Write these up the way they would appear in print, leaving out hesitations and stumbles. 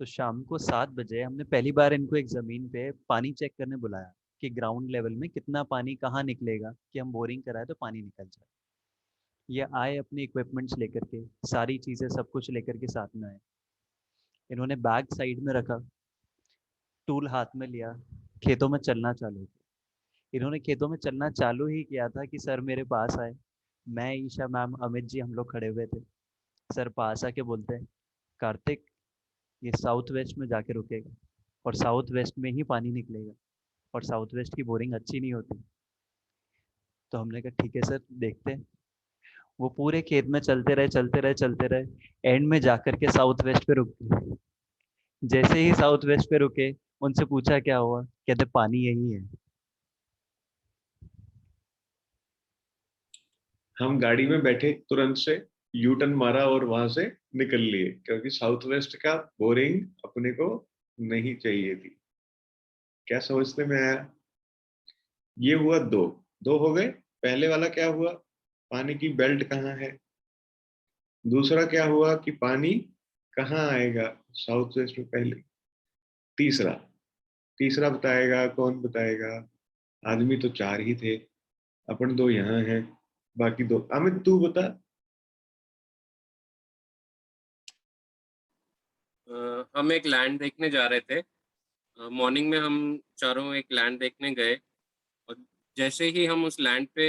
तो शाम को 7 बजे हमने पहली बार इनको एक ज़मीन पे पानी चेक करने बुलाया कि ग्राउंड लेवल में कितना पानी कहाँ निकलेगा, कि हम बोरिंग कराए तो पानी निकल जाए। ये आए अपने इक्विपमेंट्स लेकर के, सारी चीज़ें सब कुछ लेकर के साथ में आए। इन्होंने बैग साइड में रखा, टूल हाथ में लिया, खेतों में चलना चालू किया। इन्होंने खेतों में चलना चालू ही किया था कि सर मेरे पास आए। मैं, ईशा मैम, अमित जी, हम लोग खड़े हुए थे। सर पास आके बोलते हैं, कार्तिक, ये साउथ वेस्ट में जाके रुकेगा और साउथ वेस्ट में ही पानी निकलेगा, और साउथ वेस्ट की बोरिंग अच्छी नहीं होती। तो हमने कहा ठीक है सर, देखते हैं। वो पूरे खेत में चलते रहे चलते रहे चलते रहे, एंड में जाकर के साउथ वेस्ट पे रुक गए। जैसे ही साउथ वेस्ट पे रुके, उनसे पूछा क्या हुआ, कहते पानी यही है। हम गाड़ी में बैठे, तुरंत से यू टर्न मारा और वहां से निकल लिए, क्योंकि साउथ वेस्ट का बोरिंग अपने को नहीं चाहिए थी। क्या समझते में आया? ये हुआ दो। दो हो गए। पहले वाला क्या हुआ? पानी की बेल्ट कहाँ है। दूसरा क्या हुआ कि पानी कहाँ आएगा साउथ वेस्ट में पहले। तीसरा, तीसरा बताएगा कौन? बताएगा। आदमी तो चार ही थे, अपन दो यहाँ हैं, बाकी दो। अमित तू बता। हम एक लैंड देखने जा रहे थे। मॉर्निंग में हम चारों एक लैंड देखने गए, और जैसे ही हम उस लैंड पे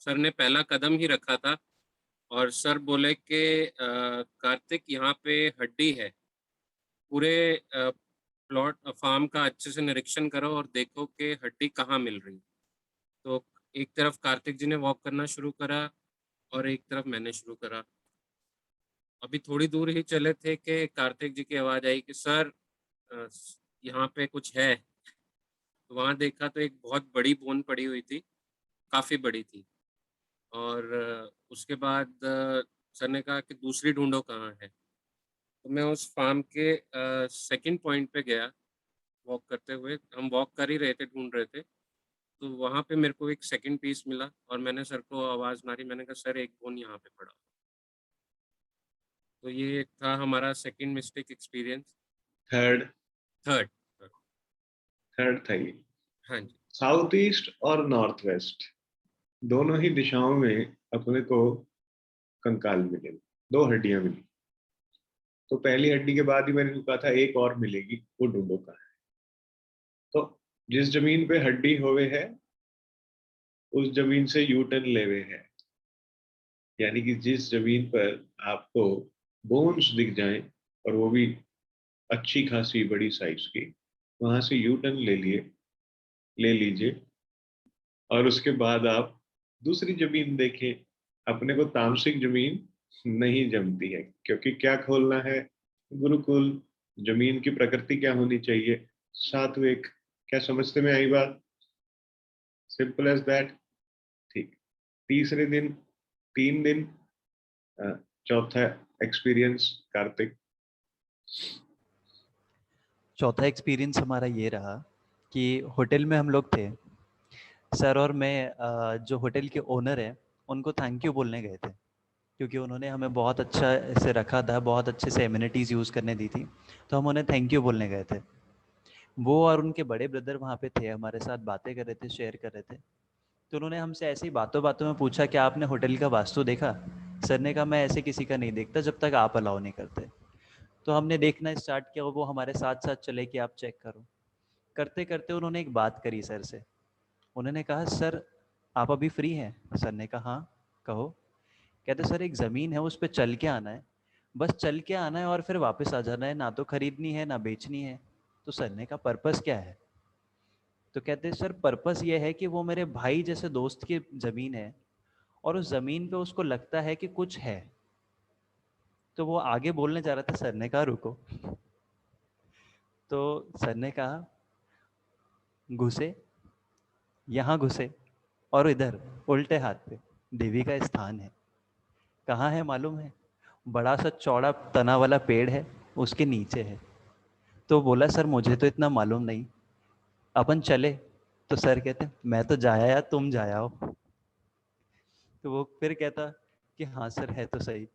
सर ने पहला कदम ही रखा था, और सर बोले कि कार्तिक, यहाँ पे हड्डी है। पूरे प्लॉट फार्म का अच्छे से निरीक्षण करो और देखो कि हड्डी कहाँ मिल रही। तो एक तरफ कार्तिक जी ने वॉक करना शुरू करा, और एक तरफ मैंने शुरू करा। अभी थोड़ी दूर ही चले थे कि कार्तिक जी की आवाज़ आई कि सर, अ, यहाँ पे कुछ है। तो वहाँ देखा तो एक बहुत बड़ी बोन पड़ी हुई थी, काफ़ी बड़ी थी। और उसके बाद सर ने कहा कि दूसरी ढूंढो कहाँ है। तो मैं उस फार्म के सेकंड पॉइंट पे गया। वॉक करते हुए हम वॉक कर ही रहे थे, ढूंढ रहे थे। तो वहाँ पे मेरे को एक सेकंड पीस मिला, और मैंने सर को आवाज़ मारी। मैंने कहा सर, एक बोन यहाँ पे पड़ा। तो ये था हमारा second mistake experience. Third. Third. Third था ये। हाँ जी। साउथ ईस्ट और नॉर्थ वेस्ट दोनों ही दिशाओं में अपने को कंकाल मिले, दो हड्डियां मिली। तो पहली हड्डी के बाद ही मैंने कहा था एक और मिलेगी, वो ढूंढो कहाँ है। तो जिस जमीन पे हड्डी होवे है, उस जमीन से यू टर्न लेवे है। यानी कि जिस जमीन पर आपको बोन्स दिख जाएं, और वो भी अच्छी खासी बड़ी साइज की, वहां से यू टर्न ले लीजिए। और उसके बाद आप दूसरी जमीन देखें। अपने को तामसिक जमीन नहीं जमती है, क्योंकि क्या खोलना है? गुरुकुल। जमीन की प्रकृति क्या होनी चाहिए? सात्विक। क्या समझते में आई बात? Simple as that. ठीक। तीसरे दिन, 3 दिन, अ, चौथा एक्सपीरियंस कार्तिक। चौथा एक्सपीरियंस हमारा ये रहा कि होटल में हम लोग थे। सर और मैं, जो होटल के ओनर हैं, उनको थैंक यू बोलने गए थे, क्योंकि उन्होंने हमें बहुत अच्छा से रखा था, बहुत अच्छे से एमिनिटीज़ यूज़ करने दी थी। तो हम उन्हें थैंक यू बोलने गए थे। वो और उनके बड़े ब्रदर वहाँ पे थे, हमारे साथ बातें कर रहे थे, शेयर कर रहे थे। तो उन्होंने हमसे ऐसे ही बातों बातों में पूछा कि आपने होटल का वास्तु देखा। सर ने कहा मैं ऐसे किसी का नहीं देखता जब तक आप अलाउ नहीं करते। तो हमने देखना स्टार्ट किया, वो हमारे साथ साथ चले कि आप चेक करो। करते करते उन्होंने एक बात करी सर से। उन्होंने कहा सर, आप अभी फ्री हैं? सर ने कहा हाँ, कहो। कहते सर, एक ज़मीन है, उस पर चल के आना है, बस चल के आना है और फिर वापस आ जाना है, ना तो खरीदनी है ना बेचनी है। तो सर ने कहा पर्पस क्या है? तो कहते सर, पर्पस ये है कि वो मेरे भाई जैसे दोस्त की ज़मीन है, और उस ज़मीन पे उसको लगता है कि कुछ है। तो वो आगे बोलने जा रहा था, सर ने कहा रुको। तो सर ने कहा घुसे, यहाँ घुसे, और इधर उल्टे हाथ पे देवी का स्थान है। कहाँ है मालूम है? बड़ा सा चौड़ा तना वाला पेड़ है, उसके नीचे है। तो बोला सर मुझे तो इतना मालूम नहीं, अपन चले? तो सर कहते मैं तो जाया या तुम जाया हो। तो वो फिर कहता कि हाँ सर, है तो सही।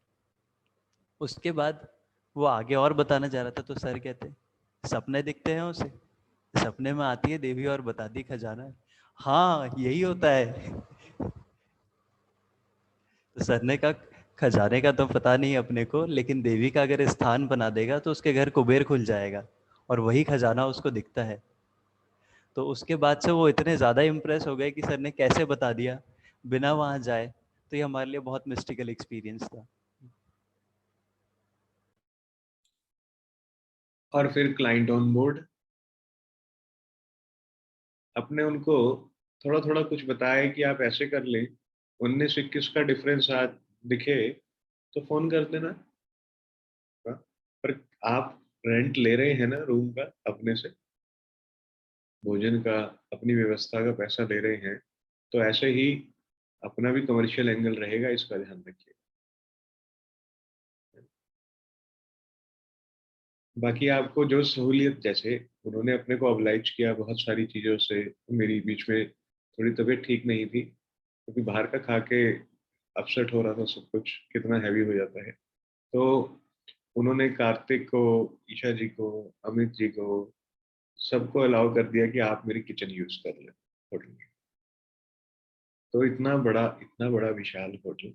उसके बाद वो आगे और बताना चाह रहा था, तो सर कहते सपने दिखते हैं उसे, सपने में आती है देवी और बताती खजाना है। हाँ यही होता है। तो सर ने कहा खजाने का तो पता नहीं अपने को, लेकिन देवी का अगर स्थान बना देगा तो उसके घर कुबेर खुल जाएगा और वही खजाना उसको दिखता है। तो उसके बाद से वो इतने ज़्यादा इम्प्रेस हो गए कि सर ने कैसे बता दिया बिना वहाँ जाए। तो ये हमारे लिए बहुत मिस्टिकल एक्सपीरियंस था। और फिर क्लाइंट ऑन बोर्ड, अपने उनको थोड़ा थोड़ा कुछ बताया कि आप ऐसे कर लें, 19-21 का डिफरेंस आज दिखे तो फोन कर देना। हाँ, पर आप रेंट ले रहे हैं ना रूम का, अपने से भोजन का, अपनी व्यवस्था का पैसा दे रहे हैं, तो ऐसे ही अपना भी कमर्शियल एंगल रहेगा, इसका ध्यान रखिए। बाकी आपको जो सहूलियत, जैसे उन्होंने अपने को ऑब्लाइज किया बहुत सारी चीज़ों से। मेरी बीच में थोड़ी तबीयत ठीक नहीं थी, क्योंकि बाहर का खा के अपसेट हो रहा था, सब कुछ कितना हैवी हो जाता है। तो उन्होंने कार्तिक को, ईशा जी को, अमित जी को, सबको अलाउ कर दिया कि आप मेरी किचन यूज कर लें होटल में। तो इतना बड़ा विशाल होटल,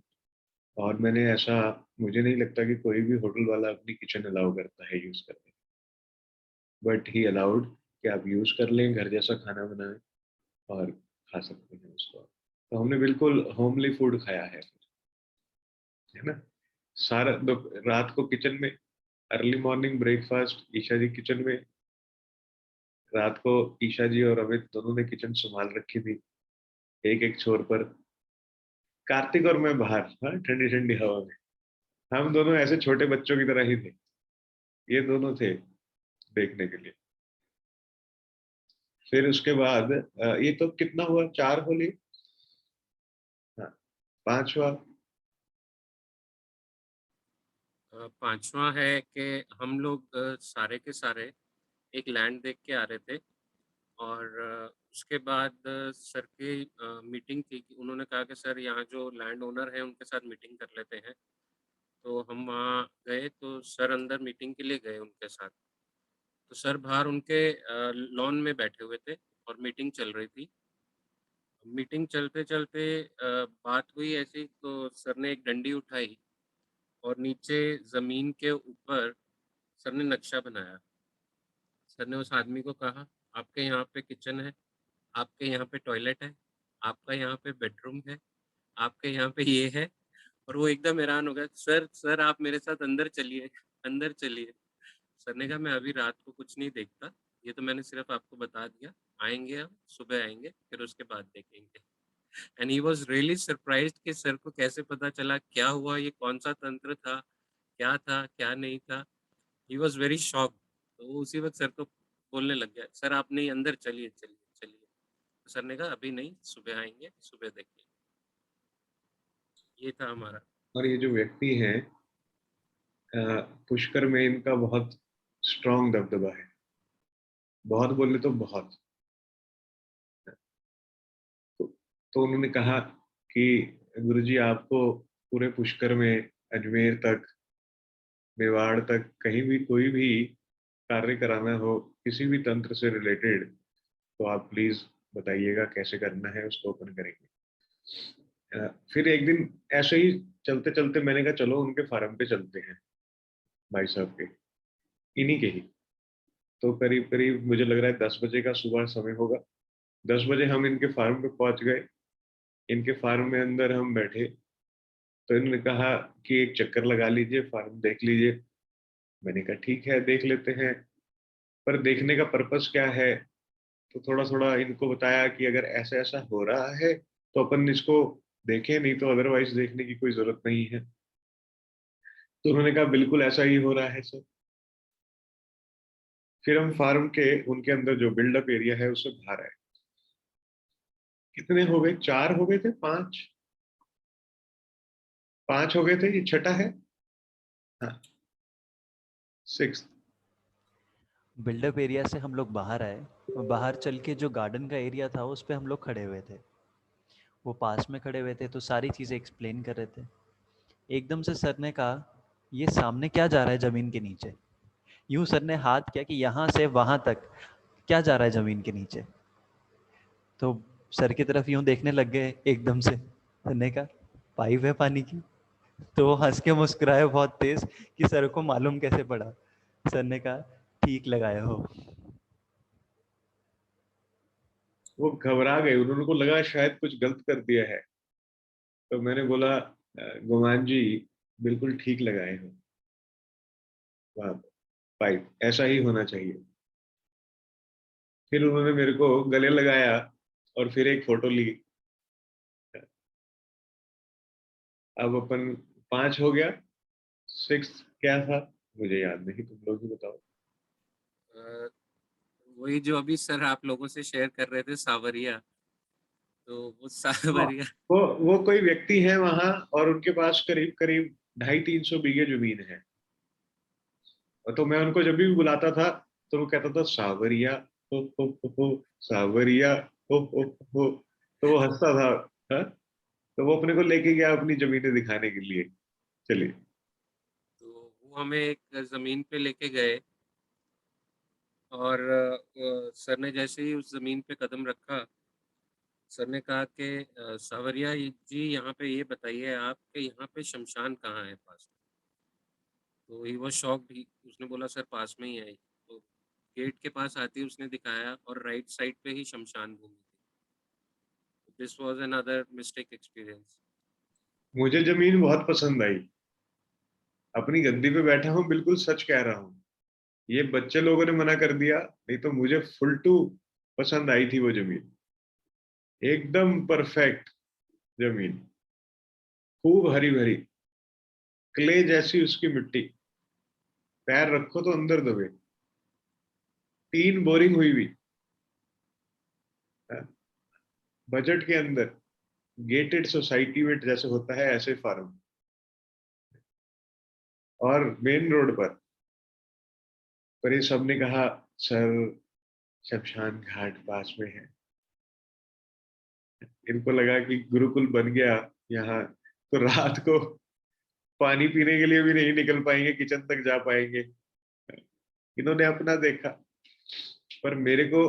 और मैंने ऐसा, मुझे नहीं लगता कि कोई भी होटल वाला अपनी किचन अलाउ करता है यूज करने, बट ही अलाउड कि आप यूज कर लें, घर जैसा खाना बनाएं और खा सकते हैं उसको। तो हमने बिल्कुल होमली फूड खाया है ना। सारा रात को किचन में, अर्ली मॉर्निंग ब्रेकफास्ट ईशा जी किचन में, रात को ईशा जी और अमित दोनों ने किचन संभाल रखी थी, एक एक छोर पर। कार्तिक और मैं बाहर, हाँ, ठंडी ठंडी हवा में। हम दोनों ऐसे छोटे बच्चों की तरह ही थे, ये दोनों थे देखने के लिए। फिर उसके बाद ये तो कितना हुआ, 4 होली। हाँ, 5वां। पांचवा है कि हम लोग सारे के सारे एक लैंड देख के आ रहे थे, और उसके बाद सर की मीटिंग थी कि उन्होंने कहा कि सर यहाँ जो लैंड ओनर है उनके साथ मीटिंग कर लेते हैं। तो हम वहाँ गए, तो सर अंदर मीटिंग के लिए गए उनके साथ। तो सर बाहर उनके लॉन में बैठे हुए थे और मीटिंग चल रही थी। मीटिंग चलते चलते बात हुई ऐसी, तो सर ने एक डंडी उठाई और नीचे ज़मीन के ऊपर सर ने नक्शा बनाया। सर ने उस आदमी को कहा, आपके यहाँ पे किचन है, आपके यहाँ पे टॉयलेट है, आपका यहाँ पे बेडरूम है, आपके यहाँ पे ये है। और वो एकदम हैरान हो गया, सर सर आप मेरे साथ अंदर चलिए, अंदर चलिए। सर ने कहा मैं अभी रात को कुछ नहीं देखता, ये तो मैंने सिर्फ आपको बता दिया, आएंगे हम सुबह आएंगे, फिर उसके बाद देखेंगे। And he was really surprised कि सर को कैसे पता चला, क्या हुआ, ये कौन सा तंत्र था क्या नहीं था। He was very shocked. तो उसी वक्त सर को बोलने लग गया, सर आप नहीं, अंदर चलिए चलिए चलिए। तो सर ने कहा अभी नहीं, सुबह आएंगे, सुबह देखेंगे। ये था हमारा। और ये जो व्यक्ति हैं, पुष्कर में इनका बहुत स्ट्रांग दबदबा है, बहुत बोले तो बहुत। तो, तो उन्होंने कहा कि गुरुजी आपको पूरे पुष्कर में, अजमेर तक, मेवाड़ तक, कहीं भी कोई भी कार्य कराना हो किसी भी तंत्र से रिलेटेड, तो आप प्लीज बताइएगा कैसे करना है, उसको ओपन करेंगे। फिर एक दिन ऐसे ही चलते चलते मैंने कहा चलो उनके फार्म पे चलते हैं, भाई साहब के, इन्हीं के ही। तो करीब करीब मुझे लग रहा है 10 बजे का सुबह समय होगा। 10 बजे हम इनके फार्म पे पहुंच गए। इनके फार्म में अंदर हम बैठे, तो इन्होंने कहा कि एक चक्कर लगा लीजिए, फार्म देख लीजिए। मैंने कहा ठीक है, देख लेते हैं। पर देखने का पर्पस क्या है, तो थोड़ा थोड़ा इनको बताया कि अगर ऐसा ऐसा हो रहा है तो अपन इसको देखें, नहीं तो अदरवाइज देखने की कोई जरूरत नहीं है। तो उन्होंने कहा बिल्कुल ऐसा ही हो रहा है सर। फिर हम फार्म के, उनके अंदर जो बिल्डअप एरिया है उससे बाहर आए। कितने हो गए, 4 हो गए थे, 5, 5 हो गए थे, ये छठा है। हाँ, 6। बिल्डअप एरिया से हम लोग बाहर आए, और बाहर चल के जो गार्डन का एरिया था उस पे हम लोग खड़े हुए थे। वो पास में खड़े हुए थे तो सारी चीज़ें एक्सप्लेन कर रहे थे। एकदम से सर ने कहा ये सामने क्या जा रहा है ज़मीन के नीचे? यूँ सर ने हाथ किया कि यहाँ से वहाँ तक क्या जा रहा है ज़मीन के नीचे? तो सर की तरफ यूँ देखने लग गए एकदम से। सर ने कहा, पाइप है पानी की। तो वो हँस के मुस्कुराए बहुत तेज़ कि सर को मालूम कैसे पड़ा? सर ने कहा, ठीक लगाए हो। वो घबरा गए, उन्होंने को लगा शायद कुछ गलत कर दिया है। तो मैंने बोला, गुमान जी बिल्कुल ठीक लगाए हो, वाह, पाइप ऐसा ही होना चाहिए। फिर उन्होंने मेरे को गले लगाया और फिर एक फोटो ली। अब अपन 5 हो गया, 6 क्या था मुझे याद नहीं, तुम लोग ही बताओ। अ, वही जो अभी सर आप लोगों से शेयर कर रहे थे, सावरिया। तो वो हाँ, सावरिया वो कोई व्यक्ति है वहां और उनके पास करीब करीब 250-300 बीघे जमीन है। और तो मैं उनको जब भी बुलाता था तो वो कहता था सावरिया, हो सावरिया, हो। तो वो हंसता था। हाँ? तो वो अपने को लेके गया अपनी जमीनें दिखाने के लिए। चलिए। तो वो हमें एक ज़मीन पे लेके गए और सर ने जैसे ही उस ज़मीन पे कदम रखा, सर ने कहा कि सावरिया जी, यहाँ पे ये बताइए आप कि यहाँ पे शमशान कहाँ है पास में? तो ही वाज़ शॉक्ड। ही उसने बोला सर पास में ही है। तो गेट के पास आते ही उसने दिखाया और राइट साइड पे ही शमशान भूमि थी। This was another mistake experience. मुझे जमीन बहुत पसंद आई, अपनी गद्दी पे बैठा हूँ, बिल्कुल सच कह रहा हूँ। ये बच्चे लोगों ने मना कर दिया, नहीं तो मुझे फुल टू पसंद आई थी वो जमीन। एकदम परफेक्ट जमीन, खूब हरी भरी, क्ले जैसी उसकी मिट्टी, पैर रखो तो अंदर दबे, 3 बोरिंग हुई हुई, बजट के अंदर, गेटेड सोसाइटी में जैसे होता है ऐसे फार्म, और मेन रोड पर ये सबने कहा सर शमशान घाट पास में है। इनको लगा कि गुरुकुल बन गया यहाँ, तो रात को पानी पीने के लिए भी नहीं निकल पाएंगे, किचन तक जा पाएंगे। इन्होंने अपना देखा, पर मेरे को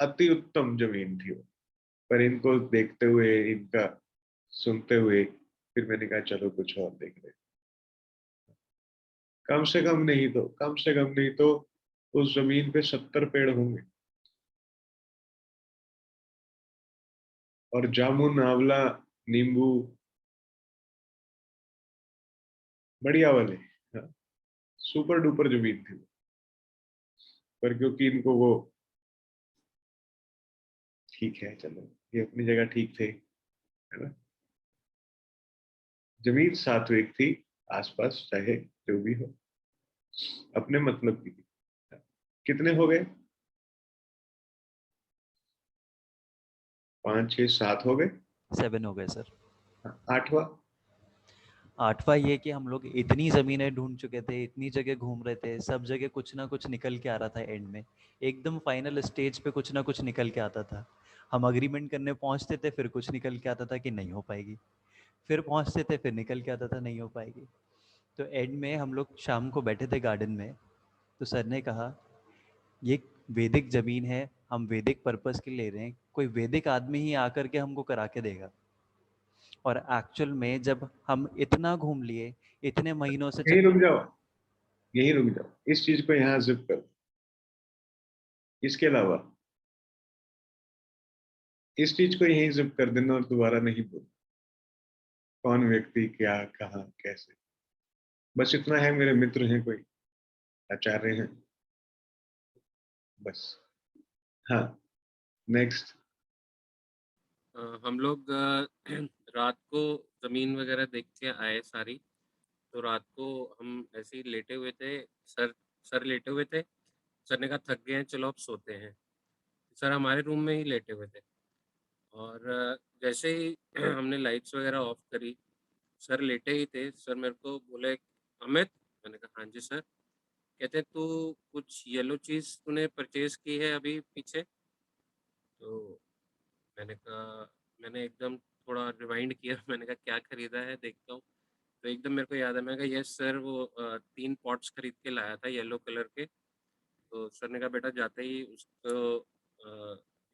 अति उत्तम जमीन थी वो। पर इनको देखते हुए, इनका सुनते हुए, फिर मैंने कहा चलो कुछ और देख रहे। कम से कम नहीं तो उस जमीन पे 70 पेड़ होंगे, और जामुन, आंवला, नींबू, बढ़िया वाले। हाँ, सुपर डुपर जमीन थी। पर क्योंकि इनको वो, ठीक है चलो, ये अपनी जगह ठीक थे, है ना। जमीन सात्विक थी, आसपास चाहे जो भी हो, अपने मतलब की थी। कितने हो गए? 5 6 7 हो गए। 7 हो गए सर। 8वां? 8वां ये कि हम लोग इतनी ज़मीनें ढूँढ चुके थे, इतनी जगह घूम रहे थे, सब जगह कुछ ना कुछ निकल के आ रहा था एंड में। एकदम फाइनल स्टेज पे कुछ ना कुछ निकल के आता था। हम एग्रीमेंट करने पहुँचते थे, फिर कुछ निकल के आता था कि नहीं हो पाएगी। फिर पहुँचते थे, फिर निकल के आता था नहीं हो पाएगी। तो एंड में हम लोग शाम को बैठे थे गार्डन में, तो सर ने कहा, "ये वैदिक ज़मीन है, हम वैदिक पर्पज़ के लिए ले रहे हैं, कोई वैदिक आदमी ही आकर के हमको करा के देगा।" और एक्चुअल में जब हम इतना घूम लिए, इतने महीनों से यहीं रुक चक्कर, जाओ, यहीं रुक जाओ, इस चीज को यहाँ जिप कर। इसके अलावा इस चीज को यहीं जिप कर देना और दोबारा नहीं बोल, कौन व्यक्ति, क्या, कहाँ, कैसे। बस इतना है, मेरे मित्र हैं कोई, आचार्य हैं, बस। हाँ, नेक्स्ट। हम लोग रात को ज़मीन वगैरह देख के आए सारी। तो रात को हम ऐसे ही लेटे हुए थे। सर सर लेटे हुए थे। सर ने कहा थक गए हैं, चलो अब सोते हैं। सर हमारे रूम में ही लेटे हुए थे और जैसे ही हमने लाइट्स वगैरह ऑफ करी, सर लेटे ही थे। सर मेरे को बोले, अमित। मैंने कहा हाँ जी सर। कहते तू कुछ येलो चीज़ तूने परचेज की है अभी पीछे? तो मैंने कहा, मैंने एकदम थोड़ा रिवाइंड किया। मैंने कहा क्या खरीदा है, देखता हूँ। तो एकदम मेरे को याद है, मैं कहा यस सर, वो 3 पॉट्स खरीद के लाया था येलो कलर के। तो सर ने कहा बेटा जाते ही उसको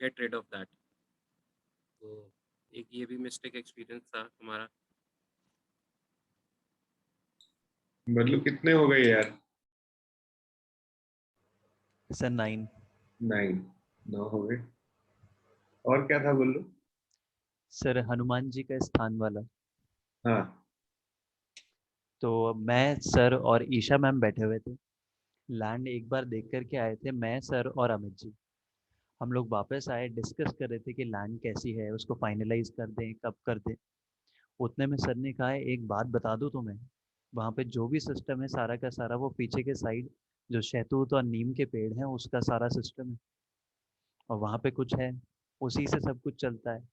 गेट रिड ऑफ दैट। तो एक ये भी मिस्टेक एक्सपीरियंस था हमारा। मतलब कितने हो गए यार? सर 9। 9, 9 हो गए। और क्या था बोलो? सर हनुमान जी का स्थान वाला। हाँ। तो मैं, सर और ईशा मैम बैठे हुए थे। लैंड एक बार देख कर के आए थे, मैं, सर और अमित जी। हम लोग वापस आए, डिस्कस कर रहे थे कि लैंड कैसी है, उसको फाइनलाइज कर दें, कब कर दें। उतने में सर ने कहा है, एक बात बता दूं तुम्हें, वहाँ पे जो भी सिस्टम है सारा का सारा वो पीछे के साइड जो शहतूत और नीम के पेड़ हैं उसका सारा सिस्टम है। और वहाँ पे कुछ है, उसी से सब कुछ चलता है।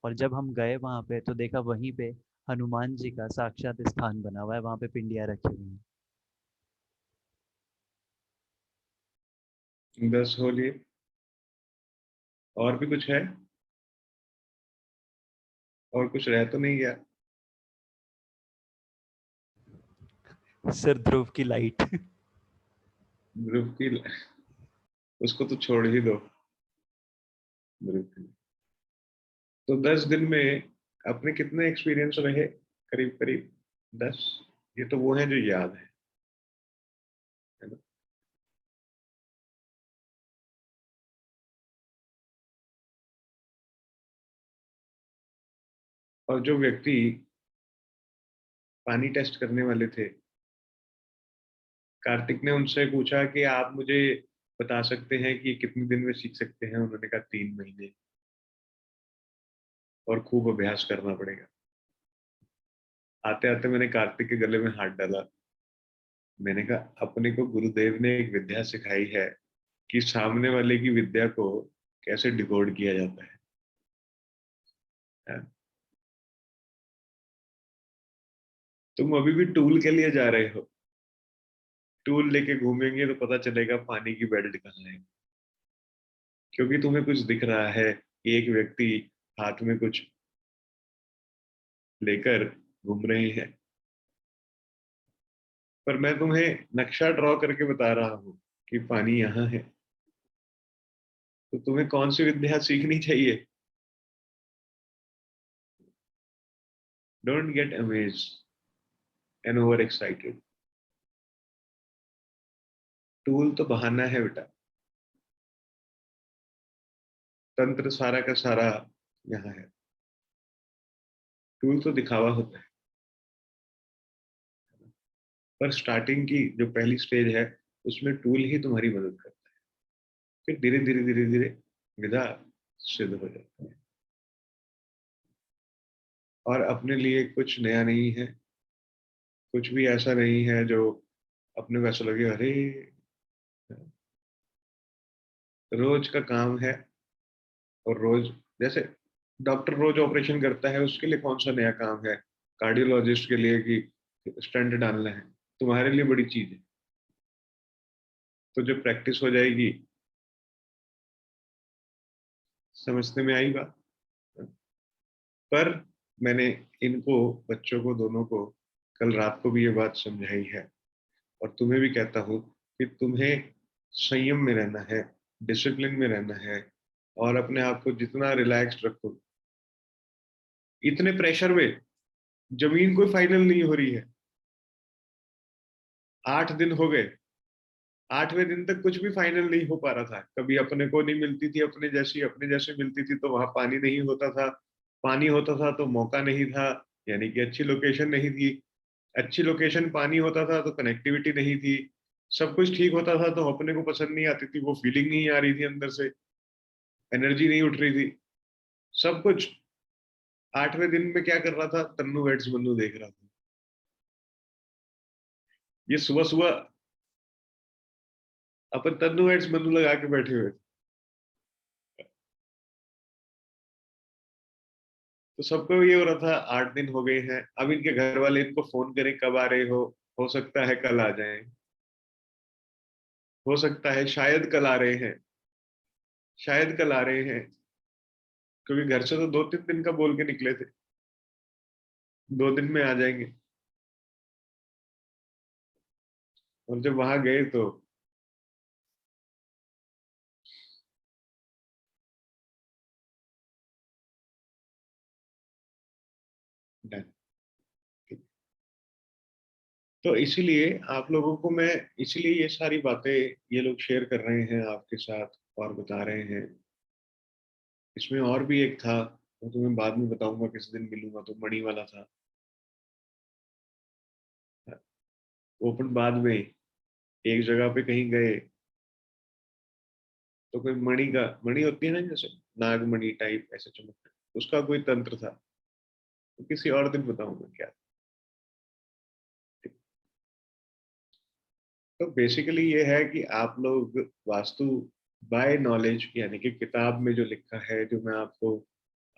और जब हम गए वहाँ पे तो देखा वहीं पे हनुमान जी का साक्षात स्थान बना हुआ है, वहाँ पे पिंडियाँ रखी हुई हैं। 10 हो लिए। और भी कुछ है? और कुछ रह तो नहीं गया? सर ध्रुव की लाइट। ग्रुप की, उसको तो छोड़ ही दो। ग्रुप की। तो 10 दिन में अपने कितने एक्सपीरियंस रहे? करीब करीब 10। ये तो वो है जो याद है ना? और जो व्यक्ति पानी टेस्ट करने वाले थे, कार्तिक ने उनसे पूछा कि आप मुझे बता सकते हैं कि कितने दिन में सीख सकते हैं? उन्होंने कहा 3 महीने, और खूब अभ्यास करना पड़ेगा। आते आते मैंने कार्तिक के गले में हाथ डाला। मैंने कहा अपने को गुरुदेव ने एक विद्या सिखाई है कि सामने वाले की विद्या को कैसे डिकोड किया जाता है। हाँ? तुम अभी भी टूल के लिए जा रहे हो। टूल लेके घूमेंगे तो पता चलेगा पानी की बेल्ट कहाँ है। क्योंकि तुम्हें कुछ दिख रहा है कि एक व्यक्ति हाथ में कुछ लेकर घूम रहे हैं, पर मैं तुम्हें नक्शा ड्रॉ करके बता रहा हूँ कि पानी यहाँ है। तो तुम्हें कौन सी विद्या सीखनी चाहिए? Don't get amaze and over excited. Tool तो बहाना है बेटा। तंत्र सारा का सारा यहाँ है। टूल तो दिखावा होता है। पर स्टार्टिंग की जो पहली स्टेज है उसमें टूल ही तुम्हारी मदद करता है। फिर धीरे धीरे धीरे धीरे विधा सिद्ध हो जाता है। और अपने लिए कुछ नया नहीं है, कुछ भी ऐसा नहीं है जो अपने को ऐसा लगे अरे। रोज का काम है। और रोज, जैसे डॉक्टर रोज ऑपरेशन करता है, उसके लिए कौन सा नया काम है? कार्डियोलॉजिस्ट के लिए कि स्टेंट डालना है, तुम्हारे लिए बड़ी चीज है। तो जब प्रैक्टिस हो जाएगी समझने में आई बात। पर मैंने इनको, बच्चों को दोनों को, कल रात को भी ये बात समझाई है। और तुम्हें भी कहता हूँ कि तुम्हें संयम में रहना है, डिसिप्लिन में रहना है, और अपने आप को जितना रिलैक्स्ड रखो। इतने प्रेशर में जमीन कोई फाइनल नहीं हो रही है। 8 दिन हो गए, 8वें दिन तक कुछ भी फाइनल नहीं हो पा रहा था। कभी अपने को नहीं मिलती थी अपने जैसे मिलती थी तो वहां पानी नहीं होता था। पानी होता था तो मौका नहीं था, यानी कि अच्छी लोकेशन नहीं थी। अच्छी लोकेशन पानी होता था तो कनेक्टिविटी नहीं थी। सब कुछ ठीक होता था तो अपने को पसंद नहीं आती थी, वो फीलिंग नहीं आ रही थी अंदर से, एनर्जी नहीं उठ रही थी। सब कुछ। 8वें दिन में क्या कर रहा था? तन्नू वेड्स मन्नू देख रहा था। ये सुबह सुबह अपन तन्नू वेड्स मन्नू लगा के बैठे हुए थे। तो सबको ये हो रहा था 8 दिन हो गए हैं, अब इनके घर वाले इनको फोन करें कब आ रहे हो सकता है कल आ जाएं, हो सकता है शायद कल आ रहे हैं, शायद कल आ रहे हैं। क्योंकि घर से तो 2-3 दिन का बोल के निकले थे, 2 दिन में आ जाएंगे। और जब वहां गए तो डन। तो इसीलिए आप लोगों को मैं, इसीलिए ये सारी बातें ये लोग शेयर कर रहे हैं आपके साथ और बता रहे हैं। इसमें और भी एक था, वो तुम्हें बाद में बताऊंगा, किसी दिन मिलूंगा तो, मणि वाला था। ओपन बाद में एक जगह पे कहीं गए तो कोई मणि का, मणि होती है ना जैसे नागमणि टाइप ऐसे चमकते, उसका कोई तंत्र था, तो किसी और दिन बताऊंगा क्या। तो बेसिकली ये है कि आप लोग वास्तु बाय नॉलेज, यानी कि किताब में जो लिखा है, जो मैं आपको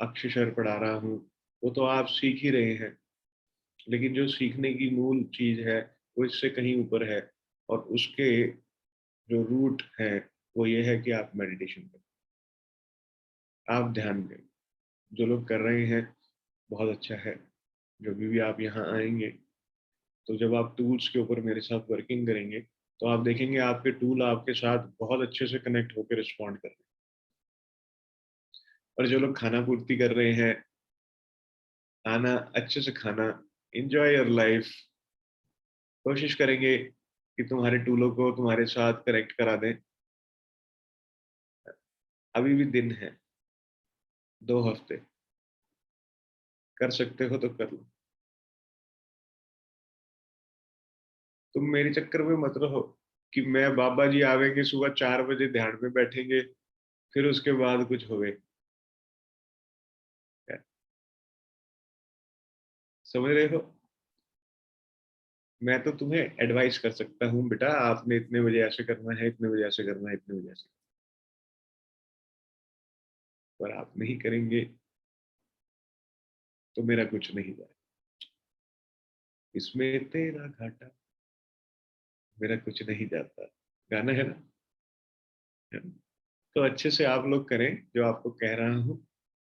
अक्षर पढ़ा रहा हूँ, वो तो आप सीख ही रहे हैं, लेकिन जो सीखने की मूल चीज है वो इससे कहीं ऊपर है। और उसके जो रूट है वो ये है कि आप मेडिटेशन करें, आप ध्यान दें। जो लोग कर रहे हैं बहुत अच्छा है। जब भी आप यहाँ आएंगे तो जब आप टूल्स के ऊपर मेरे साथ वर्किंग करेंगे तो आप देखेंगे आपके टूल आपके साथ बहुत अच्छे से कनेक्ट होकर रिस्पॉन्ड कर रहे हैं। और जो लोग खाना पूर्ति कर रहे हैं, खाना अच्छे से खाना, एंजॉय योर लाइफ, कोशिश करेंगे कि तुम्हारे टूलों को तुम्हारे साथ कनेक्ट करा दें। अभी भी दिन है, 2 हफ्ते, कर सकते हो तो कर लो। तुम मेरे चक्कर में मत रहो कि मैं बाबा जी आवेंगे सुबह 4 बजे ध्यान में बैठेंगे फिर उसके बाद कुछ होवे। समझ रहे हो? मैं तो तुम्हें एडवाइस कर सकता हूँ, बेटा आपने इतने बजे ऐसे करना है, इतने बजे ऐसे करना है, इतने बजे ऐसे, पर आप नहीं करेंगे तो मेरा कुछ नहीं जाए। इसमें तेरा घाटा, मेरा कुछ नहीं जाता, गाना है ना? है ना? तो अच्छे से आप लोग करें जो आपको कह रहा हूँ,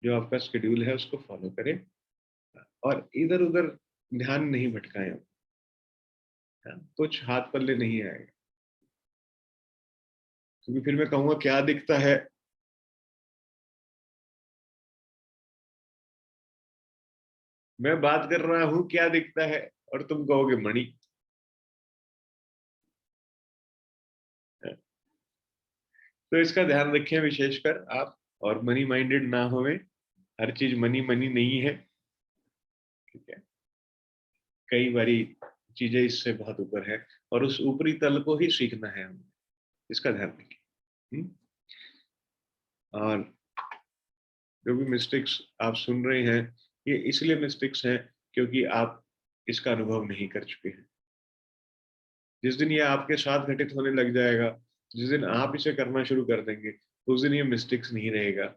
जो आपका शेड्यूल है उसको फॉलो करें, और इधर उधर ध्यान नहीं भटकाएं। कुछ हाथ पल्ले नहीं आएगा, क्योंकि फिर मैं कहूंगा क्या दिखता है, मैं बात कर रहा हूँ क्या दिखता है, और तुम कहोगे मणि। तो इसका ध्यान रखें विशेषकर आप, और मनी माइंडेड ना होवे। हर चीज मनी मनी नहीं है, ठीक है? कई बारी चीजें इससे बहुत ऊपर है, और उस ऊपरी तल को ही सीखना है हमें। इसका ध्यान रखें। और जो भी मिस्टेक्स आप सुन रहे हैं, ये इसलिए मिस्टेक्स हैं क्योंकि आप इसका अनुभव नहीं कर चुके हैं। जिस दिन ये आपके साथ घटित होने लग जाएगा, जिस दिन आप इसे करना शुरू कर देंगे, उस दिन ये मिस्टेक्स नहीं रहेगा,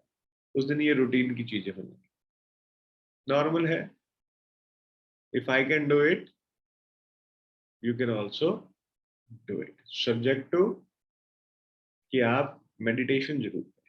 उस दिन ये रूटीन की चीजें होंगी। नॉर्मल है। If I can do it, you can also do it, subject to कि आप मेडिटेशन जरूर करें।